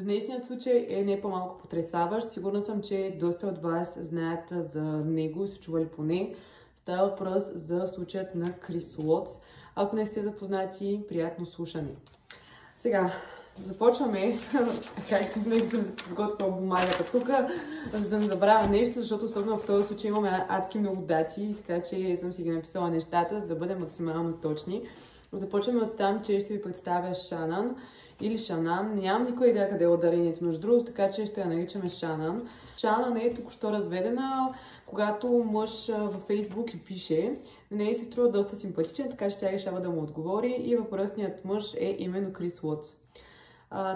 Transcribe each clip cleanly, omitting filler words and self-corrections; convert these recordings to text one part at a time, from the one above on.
Днешният случай е не по-малко потресаващ. Сигурна съм, че доста от вас знаят за него и са чували поне. Става въпрос за случаят на Крис Лотс. Ако не сте запознати, приятно слушане. Сега, започваме, както винаги съм се подготвила бумагата тук, за да не забравя нещо, защото особено в този случай имаме адски много дати, така че съм си ги написала нещата, за да бъдем максимално точни. Започваме от там, че ще ви представя Шанан или Шанан. Нямам никаква идея къде е ударението между другото, така че ще я наричаме Шанан. Шанан е току-що разведена, когато мъж във Фейсбук и пише. На нея се струва доста симпатичен, така че тя решава да му отговори и въпросният мъж е именно Крис Лотс.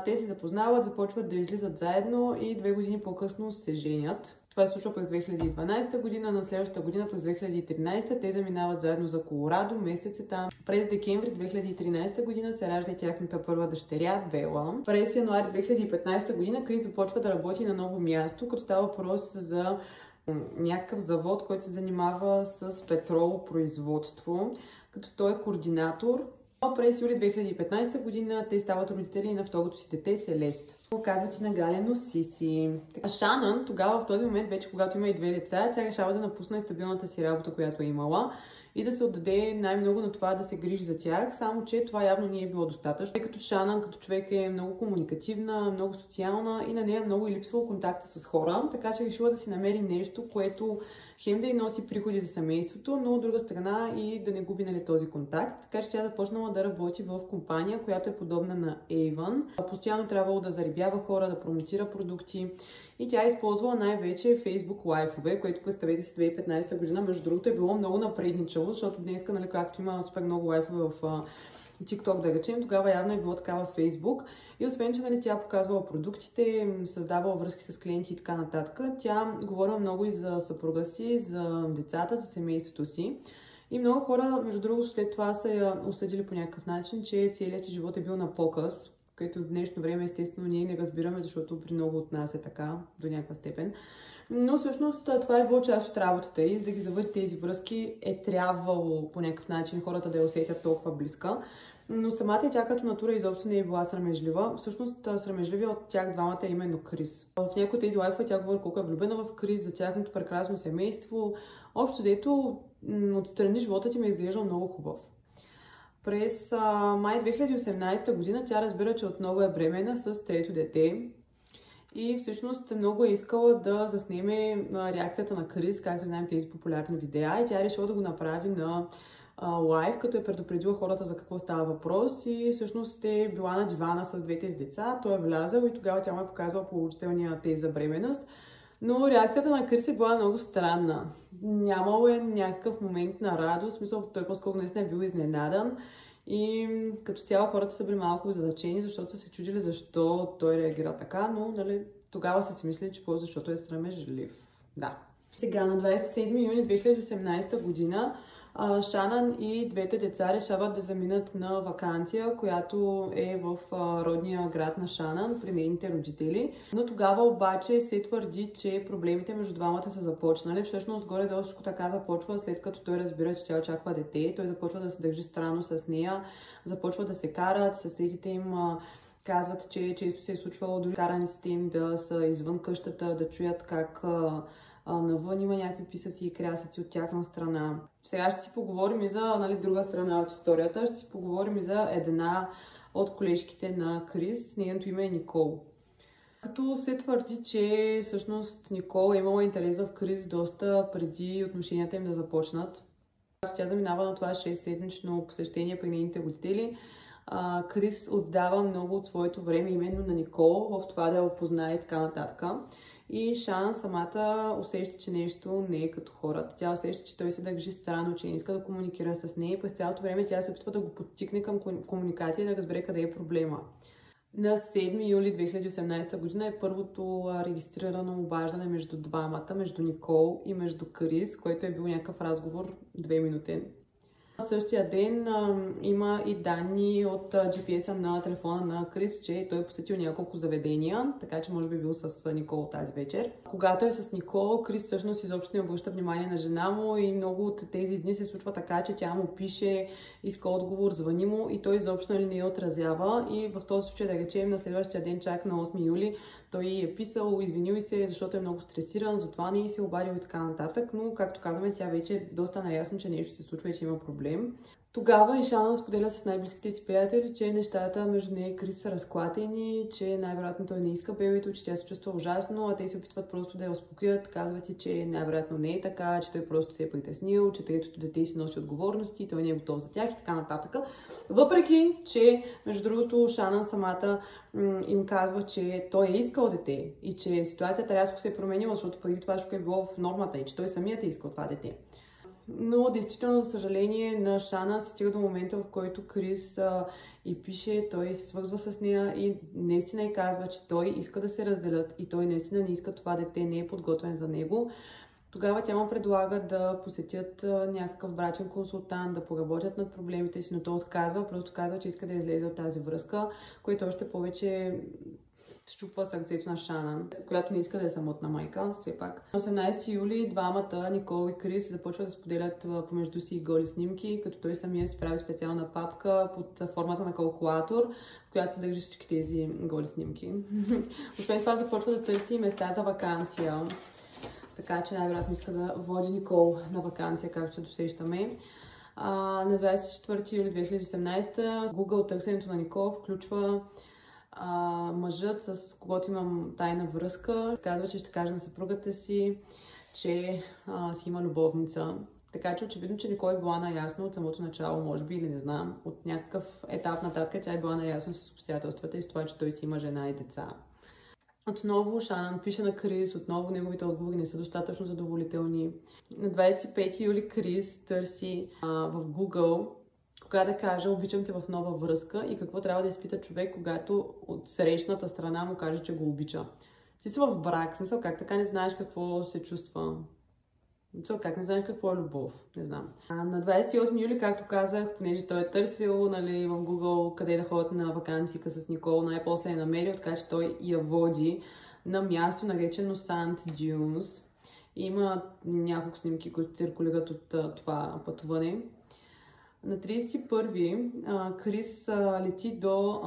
Те се запознават, започват да излизат заедно и 2 години по-късно се женят. Това се случва през 2012 година, на следващата година през 2013 те заминават заедно за Колорадо, месец е там. През декември 2013 година се ражда и тяхната първа дъщеря, Бела. През януари 2015 година Крис започва да работи на ново място, като става въпрос за някакъв завод, който се занимава с петролопроизводство, като той е координатор. През юли 2015 година те стават родители на второто си дете, Селест. Оказва, че нагалено Сиси. Шанан тогава в този момент, вече когато има и 2 деца, тя решава да напусне стабилната си работа, която е имала и да се отдаде най-много на това да се грижи за тях, само че това явно не е било достатъчно, тъй като Шанан като човек е много комуникативна, много социална и на нея много е липсвал контакта с хора, така че решила да си намери нещо, което хем да й носи приходи за семейството, но от друга страна и да не губи този контакт. Така че тя започнала да работи в компания, която е подобна на Avon. Постоянно трябвало да зарибява хора, да промотира продукти и тя използвала най-вече Facebook лайфове, което представете си 2015 година. Между другото е било много напредничало, защото днеска, нали, както има супер много лайфове в TikTok, да речем, тогава явно е било така във Facebook. И освен, че нали, тя показвала продуктите, създавала връзки с клиенти и така нататък, тя говорила много и за съпруга си, за децата, за семейството си. И много хора, между другото, след това са я осъдили по някакъв начин, че целият ти живот е бил на показ, което в днешно време естествено ние не разбираме, защото при много от нас е така до някаква степен. Но всъщност това е било част от работата и за да ги завърти тези връзки е трябвало по някакъв начин хората да я усетят толкова близка. Но самата тя като натура изобщо не е била срамежлива. Всъщност срамежливия от тях двамата е именно Крис. В някои от тези лайфове тя говори колко е влюбена в Крис, за тяхното прекрасно семейство. Общо взето отстрани живота ти ме изглежда много хубав. През май 2018 година тя разбира, че отново е бременна с 3-то дете. И всъщност много е искала да заснеме реакцията на Крис, както знаем тези популярни видеа. И тя е решила да го направи на лайв, като е предупредила хората за какво става въпрос. И всъщност е била на дивана с 2 с деца. Той е влязъл и тогава тя му е показала положителния тест за бременност. Но реакцията на Крис е била много странна. Нямало е някакъв момент на радост, в смисъл той по-скоро наистина е бил изненадан. И като цяло хората са били малко озадачени, защото са се чудили защо той реагира така, но нали, тогава са си мислили, че просто защото е срамежлив. Да. Сега на 27 юни 2018 година Шанан и 2 деца решават да заминат на ваканция, която е в родния град на Шанан при нейните родители. Но тогава обаче се твърди, че проблемите между двамата са започнали. Всъщност горе-долу всичко така започва, след като той разбира, че тя очаква дете. Той започва да се държи странно с нея, започва да се карат, съседите им казват, че често се е случвало дори караниците им да са извън къщата, да чуят как навън има някакви писъци и крясъци от тяхна страна. Сега ще си поговорим и за друга страна от историята. Ще си поговорим и за една от колежките на Крис. Нейното име е Никол. Като се твърди, че всъщност Никол е имала интерес в Крис доста преди отношенията им да започнат. Тя заминава на това 6-седмично посещение при нейните родители. Крис отдава много от своето време именно на Никол, в това да я опознае и така нататък. И Шан самата усеща, че нещо не е като хората. Тя усеща, че той се държи странно, че не иска да комуникира с нея и през цялото време тя се опитва да го подтикне към комуникация и да разбере къде е проблема. На 7 юли 2018 година е първото регистрирано обаждане между двамата, между Никол и между Крис, което е бил някакъв разговор 2-минутен. Същия ден има и данни от GPS-а на телефона на Крис, че той е посетил няколко заведения, така че може би бил с Никол тази вечер. Когато е с Никол, Крис всъщност изобщо не обръща внимание на жена му и много от тези дни се случва така, че тя му пише, иска отговор, звъни му и той изобщо не я отразява. И в този случай, да речем, на следващия ден, чак на 8 юли, той е писал, извинил се, защото е много стресиран, затова не се обадил и така нататък, но както казваме, тя вече е доста наясно, че нещо се случва и че има проблем. Тогава и Шанън споделя с най-близките си приятели, че нещата между нея и Крис са разклатени, че най-вероятно той не иска бебето, че тя се чувства ужасно, а те се опитват просто да я успокоят, казват и, че най-вероятно не е така, че той просто се е притеснил, че третото дете си носи отговорности, той не е готов за тях и така нататък. Въпреки, че между другото Шанън самата им казва, че той е искал дете и че ситуацията рязко се е променила, защото преди това е било в нормата и че той самият е искал това дете. Но действително, за съжаление, на Шанън се стига до момента, в който Крис и пише, той се свързва с нея и наистина й казва, че той иска да се разделят и той наистина не иска това дете, не е подготвен за него. Тогава тя му предлага да посетят някакъв брачен консултант, да поработят над проблемите си, но той отказва, просто казва, че иска да излезе от тази връзка, което още повече щупва сърцето на Шанън, която не иска да е самотна майка, все пак. На 18 юли двамата, Никол и Крис, започват да споделят помежду си голи снимки, като той самия си прави специална папка под формата на калкулатор, в която се държи всички тези голи снимки. Освен това започва да търси места за ваканция. Така че най-вероятно иска да води Никол на ваканция, както се досещаме. На 24 юли 2018 Google търсенето на Никол включва мъжът, с когото имам тайна връзка. Казва, че ще каже на съпругата си, че си има любовница. Така че очевидно, че Никол е била наясно от самото начало, може би, или не знам, от някакъв етап нататък тя е била наясно с обстоятелствата и с това, че той си има жена и деца. Отново Шанън пише на Крис, отново неговите отговори не са достатъчно задоволителни. На 25 юли Крис търси в Google кога да кажа обичам те в нова връзка и какво трябва да изпита човек, когато от срещната страна му каже, че го обича. Ти си в брак, в смисъл как така не знаеш какво се чувства. Как не знаеш какво е любов? Не знам. На 28 юли, както казах, понеже той е търсил, нали, в Google къде да ходят на вакансика с Никол, най-после е намерил, така че той я води на място, наречено Sand Dunes. Има няколко снимки, които циркулират от това пътуване. На 31-ви Крис лети до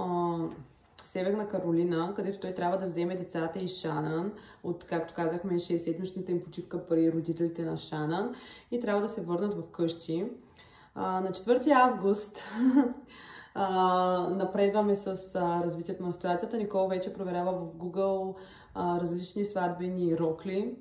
Северна Каролина, където той трябва да вземе децата и Шанън от, както казахме, 6-седмичната им почивка при родителите на Шанън и трябва да се върнат в къщи. На 4 август напредваме с развитието на ситуацията. Никол вече проверява в Google различни сватбени рокли.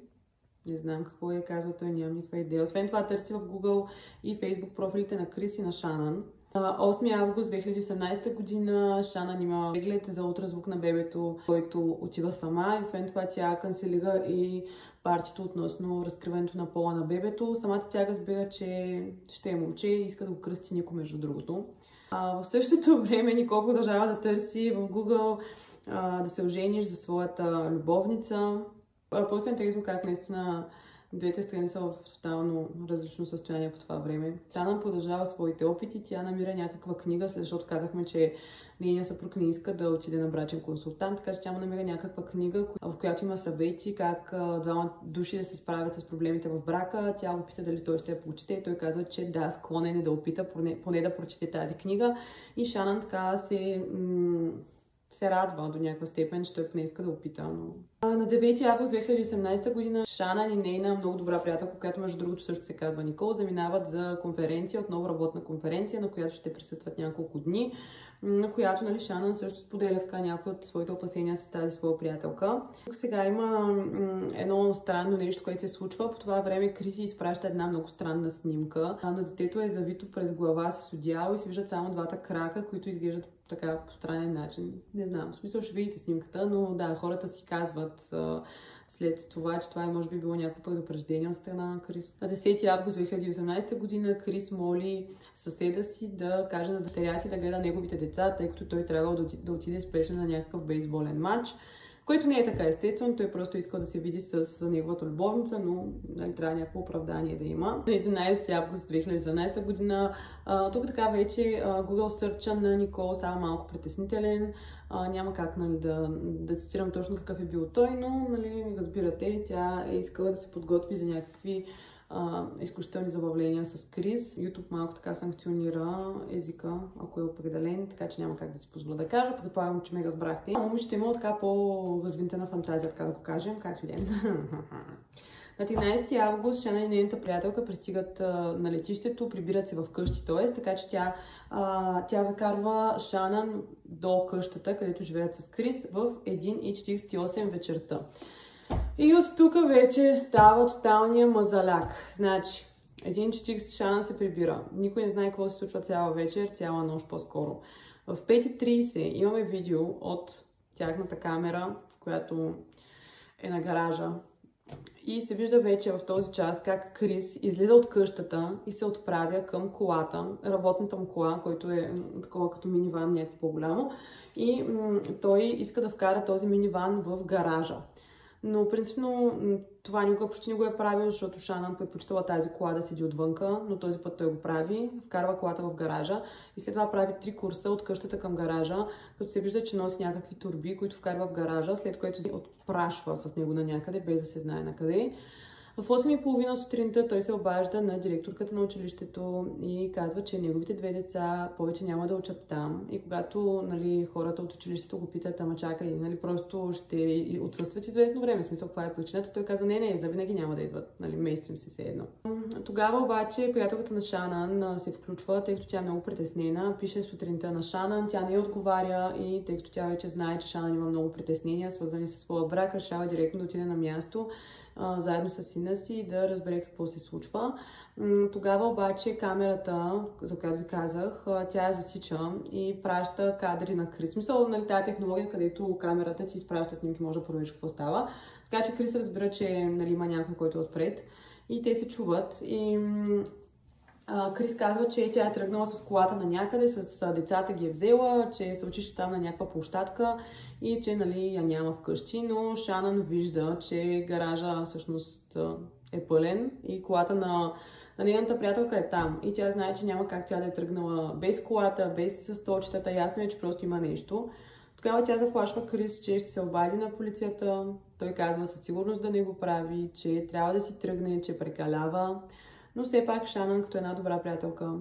Не знам какво е казал, той нямам никаква идея. Освен това търси в Google и Facebook профилите на Крис и на Шанън. 8 август 2018 година Шанън има преглед за ултразвук на бебето, който отива сама и освен това тя канцелира и партито относно разкриването на пола на бебето. Самата тя разбира, че ще е момче и иска да го кръсти Нико, между другото. В същото време Никол продължава да търси в Google да се ожениш за своята любовница. Просто е интересно как наистина двете страни са в тотално различно състояние по това време. Шанън продължава своите опити, тя намира някаква книга, защото казахме, че нейният съпруг не иска да отиде на брачен консултант, така че тя му намира някаква книга, в която има съвети как двама души да се справят с проблемите в брака. Тя го пита дали той ще я прочете и той казва, че да, склонен е да опита поне да прочете тази книга. И Шанън така се радва до някаква степен, че той не иска да опита. Но... На 9 август 2018 година Шанън и нейна много добра приятелка, която между другото също се казва Никол, заминават за конференция, отново работна конференция, на която ще присъстват няколко дни, на която, нали, Шанън също споделя така някои от своите опасения с тази своя приятелка. Тук сега има едно странно нещо, което се случва. По това време Криси изпраща една много странна снимка. На детето е завито през глава с одеяло и се виждат само двата крака, които изглеждат така по странен начин. Не знам, в смисъл ще видите снимката, но да, хората си казват след това, че това е може би било някакво предупреждение от страна на Крис. На 10 август 2018 година Крис моли съседа си да каже на дъщеря си да гледа неговите деца, тъй като той трябва да отиде спешно на някакъв бейсболен матч, Което не е така естествено, той просто искал да се види с неговата любовница, но нали, трябва някакво оправдание да има. На 11 август 2012 година, тук така вече Google Search на Никол става малко притеснителен. Няма как нали, да цитирам точно какъв е бил той, но нали, разбирате, тя е искала да се подготви за някакви изключителни забавления с Крис. YouTube малко така санкционира езика, ако е определен, така че няма как да си позволя да кажа. Предполагам, че ме разбрахте. Момичето има така по-развинтена фантазия, така да го кажем, както и да е. На 13 август Шанан и нейната приятелка пристигат на летището, прибират се в къщи, т.е. така че тя закарва Шанан до къщата, където живеят с Крис в 1:48 вечерта. И от тук вече става тоталния мазаляк. Значи, 1:40 Шанан се прибира. Никой не знае какво се случва цяла вечер, цяла нощ по-скоро. В 5:30 имаме видео от тяхната камера, която е на гаража. И се вижда вече в този час как Крис излиза от къщата и се отправя към колата, работната му кола, който е такова като миниван, някакво по-голямо. И той иска да вкара този миниван в гаража. Но принципно това никога почти не го е правил, защото Шанан предпочитала тази кола да седи отвънка, но този път той го прави, вкарва колата в гаража и след това прави 3 курса от къщата към гаража, като се вижда, че носи някакви турби, които вкарва в гаража, след което се отпрашва с него на някъде, без да се знае на къде. В 8:30 сутринта той се обажда на директорката на училището и казва, че неговите 2 деца повече няма да учат там. И когато нали, хората от училището го питат, ама чакай, нали, просто ще отсъстват известно време, в смисъл каква е причината, той каза, не, завинаги няма да идват, нали, местим се все едно. Тогава обаче приятелката на Шанан се включва, тъй като тя е много притеснена, пише сутринта на Шанан, тя не отговаря и тъй като тя вече знае, че Шанан има много притеснения, свързани с своя брак, решава директно да отиде на място заедно с сина си и да разбере какво се случва. Тогава обаче камерата, за която ви казах, тя я засича и праща кадри на Крис. Мисъл, нали, тази технология, където камерата ти изпраща снимки, може да провериш какво става. Така че Крис разбира, че нали, има някой, който е отпред. И те се чуват. И Крис казва, че тя е тръгнала с колата на някъде, с децата ги е взела, че се учише там на някаква площадка и че нали, я няма вкъщи, но Шанан вижда, че гаража всъщност е пълен и колата на нейната приятелка е там. И тя знае, че няма как тя да е тръгнала без колата, без столчетата, ясно е, че просто има нещо. Тогава тя заплашва Крис, че ще се обади на полицията. Той казва със сигурност да не го прави, че трябва да си тръгне, че прекалява. Но все пак Шанан като една добра приятелка.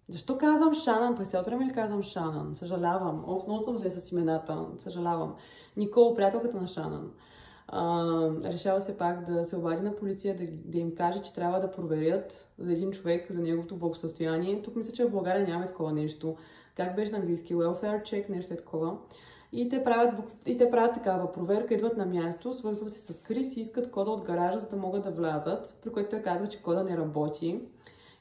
Защо казвам Шанан? През цялото време ли казвам Шанан? Съжалявам. Много съм зле с имената. Съжалявам. Никол, приятелката на Шанан, решава се пак да се обади на полиция, да им каже, че трябва да проверят за един човек, за неговото благосъстояние. Тук мисля, че в България няма такова нещо. Как беше на английски? Welfare check, нещо е такова. И те правят такава проверка, идват на място, свързват се с Крис и искат кода от гаража, за да могат да влязат, при което той казва, че кода не работи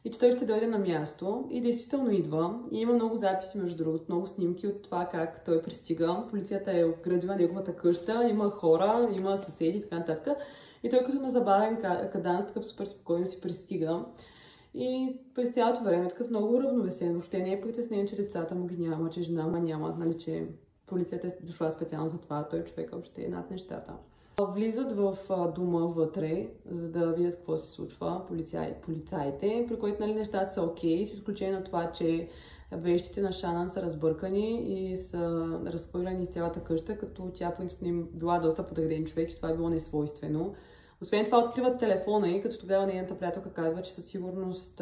и че той ще дойде на място и действително идва. И има много записи, между другото, много снимки от това как той пристига. Полицията е обградила неговата къща, има хора, има съседи и така нататък. И той като на забавен каданс, такъв супер спокойно си пристига. И през цялото време такъв много уравновесен. Въобще не е притеснен, че децата му ги няма, че жена му няма, нали, че полицията е дошла специално за това, той човек въобще е над нещата. Влизат в дома вътре, за да видят какво се случва полицаите, при които нали, нещата са окей, с изключение на това, че вещите на Шанан са разбъркани и са разхвърляни из цялата къща, като тя принципно им била доста подреден човек и това е било несвойствено. Освен това откриват телефона и като тогава нейната приятелка казва, че със сигурност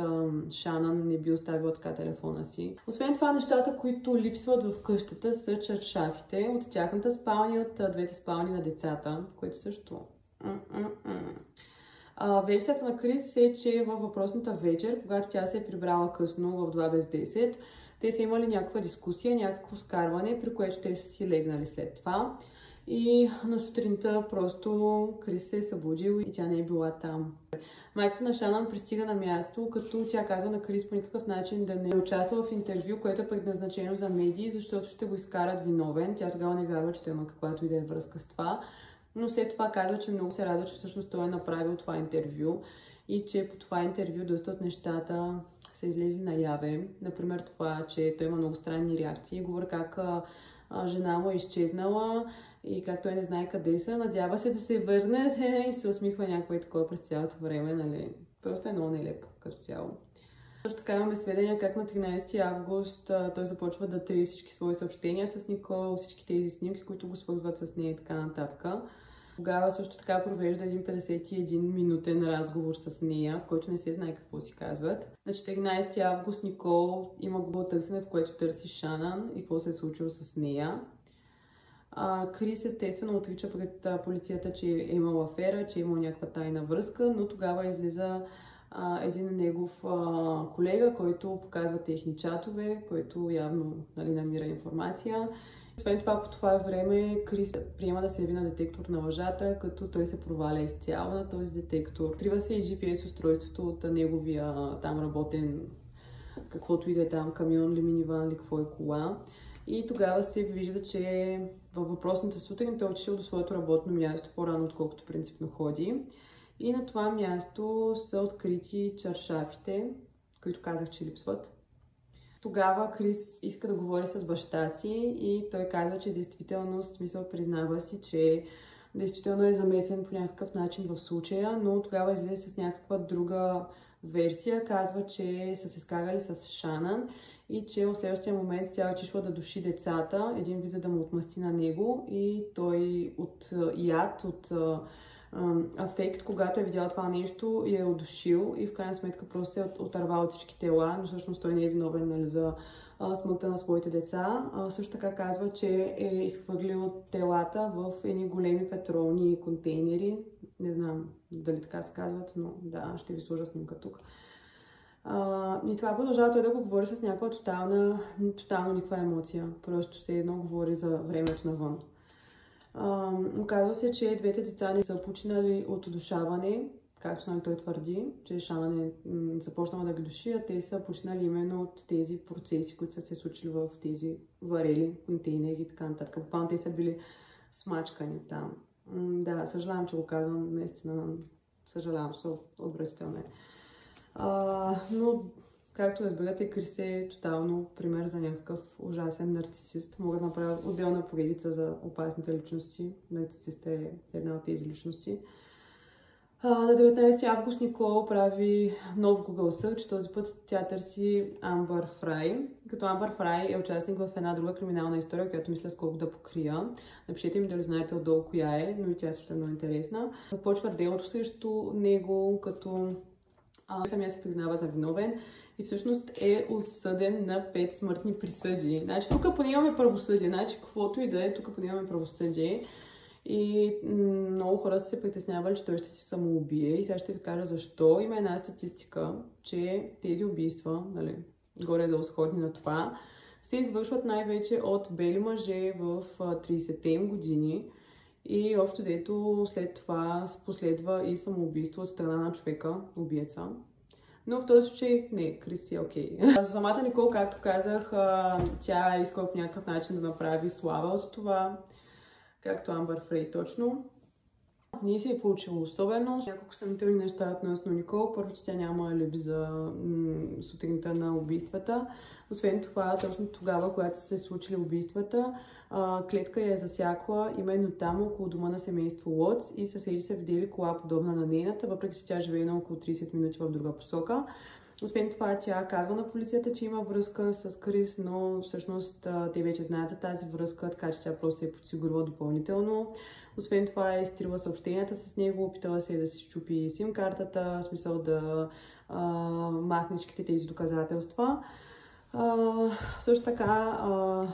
Шанан не би оставила така телефона си. Освен това нещата, които липсват в къщата са чаршафите от тяхната спалня и от двете спални на децата, което също... Версията на Крис е, че във въпросната вечер, когато тя се е прибрала късно в 2 без 10, те са имали някаква дискусия, някакво скарване, при което те са си легнали след това. И на сутринта просто Крис се е събудил и тя не е била там. Майката на Шанан пристига на място, като тя казва на Крис по никакъв начин да не участва в интервю, което е предназначено за медии, защото ще го изкарат виновен. Тя тогава не вярва, че той има каквато и да е връзка с това. Но след това казва, че много се радва, че всъщност той е направил това интервю и че по това интервю доста от нещата са излезли наяве. Например това, че той има много странни реакции. Говори как жена му е изчезнала и как той не знае къде са, надява се да се върне и се усмихва някой такова през цялото време, нали. Просто е много нелепо като цяло. Също така имаме сведения как на 13 август той започва да тъй всички свои съобщения с Никол, всички тези снимки, които го свързват с нея и така нататък. Тогава също така провежда един 51-минутен разговор с нея, в който не се знае какво си казват. На 14 август Никол има го търсене, в което търси Шанан и какво се е случило с нея. Крис естествено отрича пред полицията, че е имал афера, че е имал някаква тайна връзка, но тогава излиза един негов колега, който показва техни чатове, който явно, нали, намира информация. Освен това, по това време Крис приема да се яви на детектор на лъжата, като той се проваля изцяло на този детектор. Открива се и GPS устройството от неговия там работен, каквото и да е там, камион ли, миниван ли, какво е кола. И тогава се вижда, че във въпросната сутрин той е отишъл до своето работно място по-рано, отколкото принципно ходи. И на това място са открити чаршафите, които казах, че липсват. Тогава Крис иска да говори с баща си и той казва, че действително, в смисъл признава си, че действително е замесен по някакъв начин в случая, но тогава излезе с някаква друга версия. Казва, че са се скарали с Шанан и че в следващия момент тя отишла да души децата, един вид за да му отмъсти на него и той от яд, от афект, когато е видял това нещо и е удушил и в крайна сметка просто се е отървал от всички тела, но всъщност той не е виновен, нали, за смъртта на своите деца. Също така казва, че е изхвърлил телата в едни големи петролни контейнери. Не знам дали така се казват, но да, ще ви сложа снимка тук. И това продължава той да го говори с някаква тотално никаква емоция. Просто се едно говори за времето навън. Оказва се, че двете деца не са починали от удушаване, както, нали, той твърди, че Шанан е започнала да ги души, а те са починали именно от тези процеси, които са се случили в тези варели, контейнери и така нататък. Буквално те са били смачкани там. Да, съжалявам, че го казвам, наистина съжалявам, че отбръсите ме. Но, както разбирате, Крис е тотално пример за някакъв ужасен нарцисист. Мога да направя отделна поредица за опасните личности. Нарцисист е една от тези личности. На 19 август Никол прави нов Google Search. Този път тя търси Амбър Фрай. Като Амбър Фрай е участник в една друга криминална история, която мисля скоро да покрия. Напишете ми дали знаете отдолу коя е, но и тя също е много интересна. Започва делото срещу него, като самия се признава за виновен и всъщност е осъден на 5 смъртни присъди. Значи тук поне имаме правосъдие, значи каквото и да е, тук поне имаме правосъдие. И много хора са се притеснявали, че той ще си самоубие и сега ще ви кажа защо. Има една статистика, че тези убийства, нали, горе-долу сходни на това, се извършват най-вече от бели мъже в 30-те им години. И общо взето след това последва и самоубийство от страна на човека, убиеца. Но в този случай не, Крис е окей. За самата Никол, както казах, тя е искала по някакъв начин да направи слава от това, както Амбър Фрай точно. Не се е получило особено. Няколко съмнителни неща относно Никол. Първо, че тя няма алиби за сутринта на убийствата. Освен това, точно тогава, когато са се случили убийствата, клетка я е засякла именно там, около дома на семейство Лотс и съседи са видели кола подобна на нейната, въпреки че тя живее на около 30 минути в друга посока. Освен това, тя казва на полицията, че има връзка с Крис, но всъщност те вече знаят за тази връзка, така че тя просто се е подсигурила допълнително. Освен това е изтрила съобщенията с него, опитала се да си счупи сим-картата, в смисъл да махне всичките тези доказателства. Също така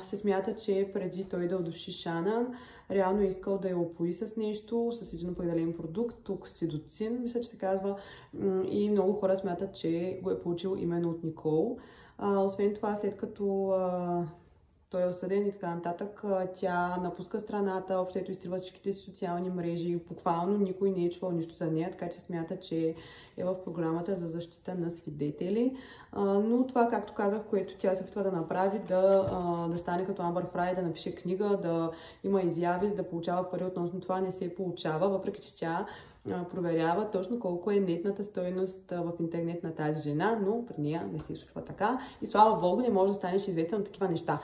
се смята, че преди той да удуши Шанан, реално е искал да я опои с нещо, с един определен продукт, оксидоцин, мисля, че се казва, и много хора смятат, че го е получил именно от Никол. Освен това, след като той е осъден и така нататък, тя напуска страната, общото изтрива всичките си социални мрежи, буквално никой не е чувал нищо за нея, така че смята, че е в програмата за защита на свидетели. Но това, както казах, което тя се опитва да направи, да стане като Амбър Фрай, да напише книга, да има изяви, да получава пари относно това, не се получава, въпреки че тя проверява точно колко е нетната стойност в интернет на тази жена, но при нея не се случва така. И слава Богу, не може да станеш известен от такива неща.